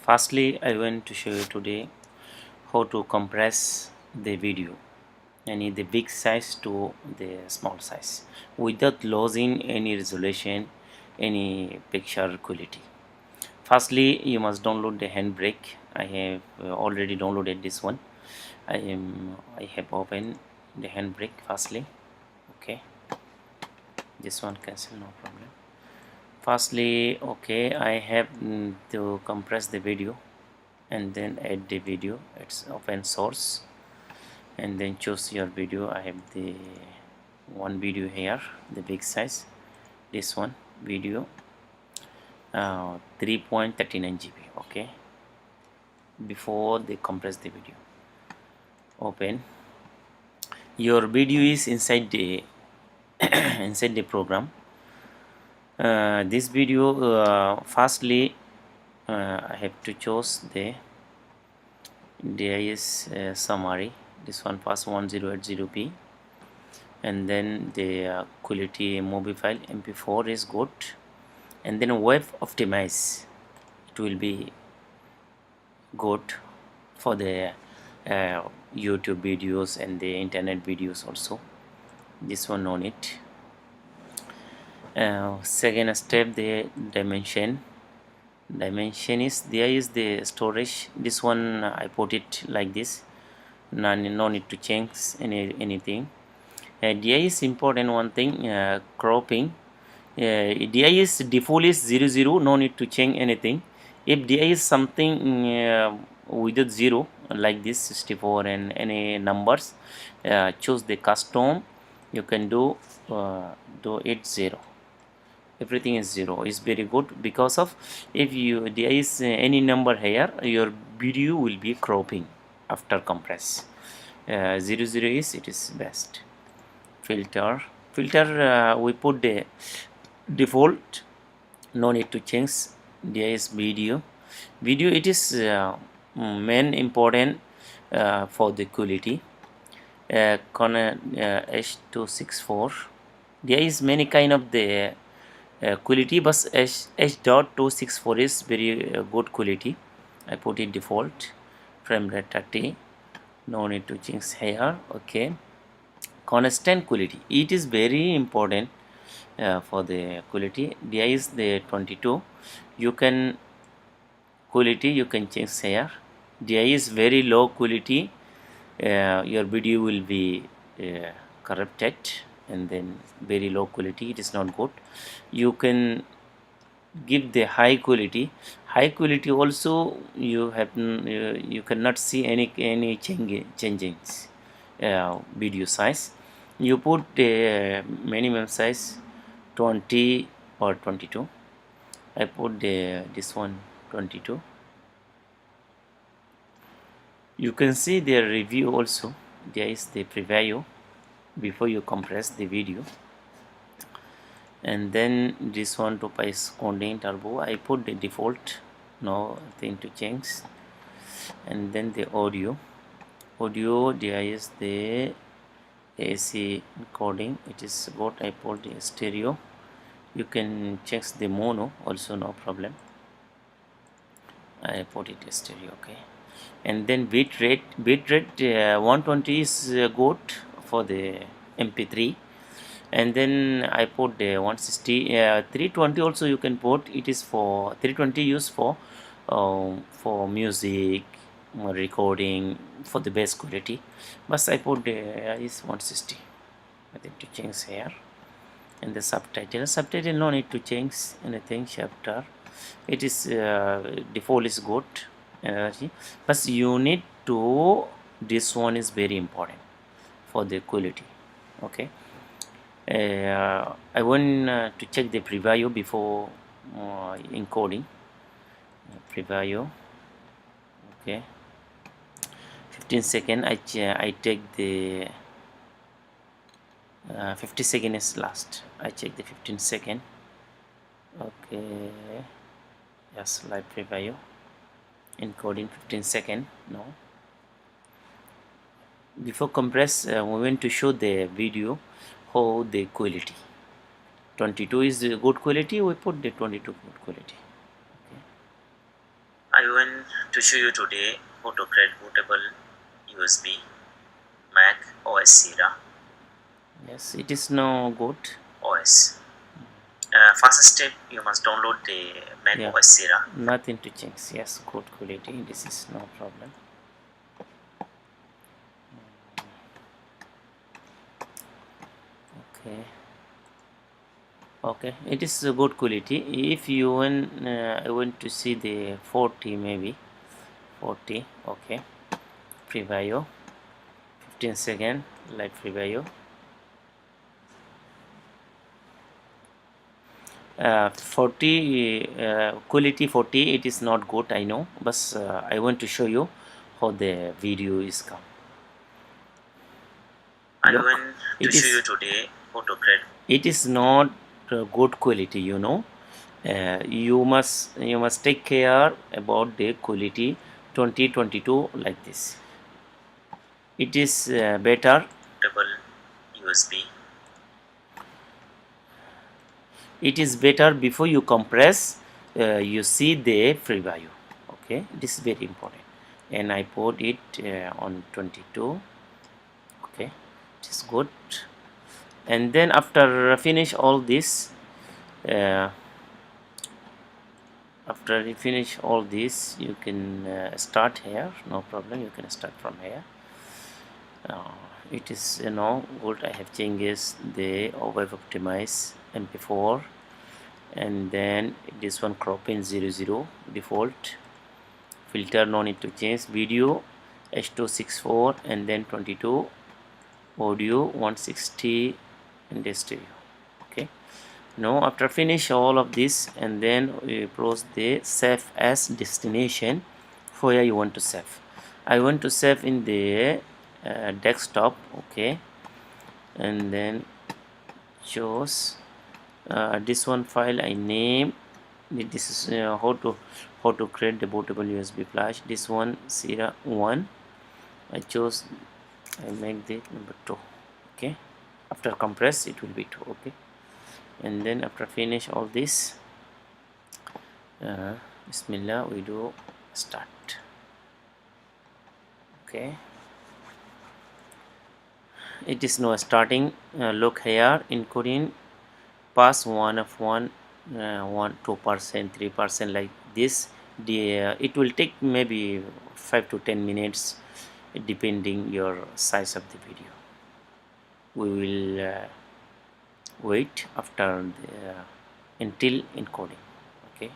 Firstly, I want to show you today how to compress the video, and the big size to the small size without losing any resolution, any picture quality. Firstly, you must download the Handbrake. I have already downloaded this one. I have opened the Handbrake firstly. Okay, this one cancel, no problem. Firstly, okay, I have to compress the video and then add the video. It's open source, and then choose your video. I have the one video here, the big size, this one video, 3.39 GB. okay, before they compress the video, open your video is inside the inside the program. This video, firstly, I have to choose the DIS summary, this one first 1080p, and then the quality movie file mp4 is good, and then web optimize, it will be good for the YouTube videos and the internet videos also. This one on it. Second step, the dimension is there is the storage. This one I put it like this, no need to change anything. DI is important one thing, cropping. DI is default is 00, no need to change anything. If DI is something without 0 like this 64 and any numbers, choose the custom, you can do it 0. Everything is 0 is very good, because of if you there is any number here, your video will be cropping after compress. 00 is it is best. Filter we put the default, no need to change. There is video it is main important for the quality. H264, there is many kind of the quality, but H.264 is very good quality. I put it default. Frame rate 30, no need to change here. Okay, constant quality, it is very important for the quality. There is the 22, you can quality you can change here. There is very low quality, your video will be corrupted, and then very low quality, it is not good. You can give the high quality also, you have you cannot see any changings video size. You put minimum size 20 or 22. I put this one 22. You can see their review also. There is the preview before you compress the video, and then this one to price content turbo, I put the default, no thing to change. And then the audio, there is the AC encoding, it is what I put the stereo. You can check the mono also, no problem. I put it stereo. Okay, and then bitrate 120 is good for the MP3, and then I put the 160. 320 also you can put, it is for 320 use for music recording, for the best quality, but I put is 160. I think to change here. And the subtitle no need to change anything. Chapter, it is default is good energy, but you need to, this one is very important for the quality. Okay, I want to check the preview before encoding. Preview, okay, 15 second. I take the 50 second is last. I check the 15 second. Okay, yes, live preview encoding 15 second. No, before compress, we want to show the video how the quality. 22 is good quality, we put the 22 good quality. Okay. I want to show you today how to create bootable USB Mac OS Sierra. Yes, it is now good. OS. First step, you must download the Mac OS Sierra. Nothing to change. Yes, good quality. This is no problem. Okay. Okay, it is a good quality. If you want to see the 40, maybe 40. Okay, preview 15 second like preview. 40 quality 40, it is not good, I know, but I want to show you how the video is come. I want to show you today how to create. It is not good quality, you know. You must take care about the quality 2022 like this. It is better USB. It is better before you compress, you see the free value. Okay, this is very important, and I put it on 22. Okay, it is good. And then after finish all this, after you finish all this, you can start here, no problem. You can start from here. It is, you know, what I have changed the web optimize mp4, and then this one cropping 00 default, filter no need to change, video h264, and then 22, audio 160, and the stereo. Okay, now after finish all of this, and then we press the save as destination. Where you want to save? I want to save in the desktop. Okay, and then choose this one file. I name this is how to create the bootable USB flash. This one Sierra 1. I chose, I make the number 2. Okay, after compress it will be 2. Okay, and then after finish all this, bismillah, we do start. Okay, it is now starting. Look here, encoding pass 1 of 1 1 2%, 3% like this. It will take maybe 5 to 10 minutes depending your size of the video. We will wait after until encoding. Okay,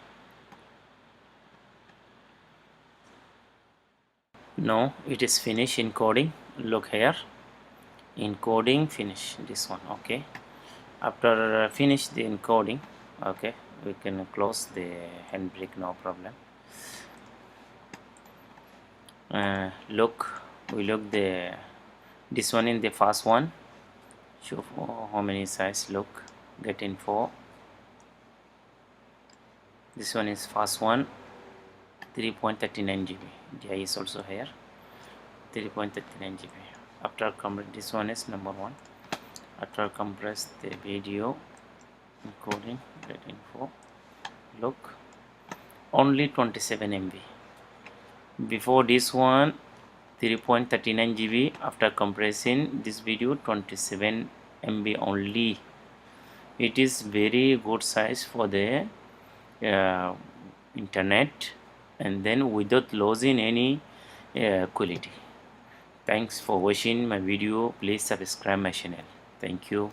now it is finished encoding. Look here, encoding finish, this one. Okay, after finish the encoding, okay, we can close the handbrake, no problem. Look, we look the this one in the first one, show how many size. Look, get info, this one is first one, 3.39 GB. DI is also here, 3.39 GB. After compress, this one is number 1. After compress the video, encoding, get info, look, only 27 MB. Before this one 3.39 GB. After compressing this video, 27 MB only. It is very good size for the internet, and then without losing any quality. Thanks for watching my video. Please subscribe my channel. Thank you.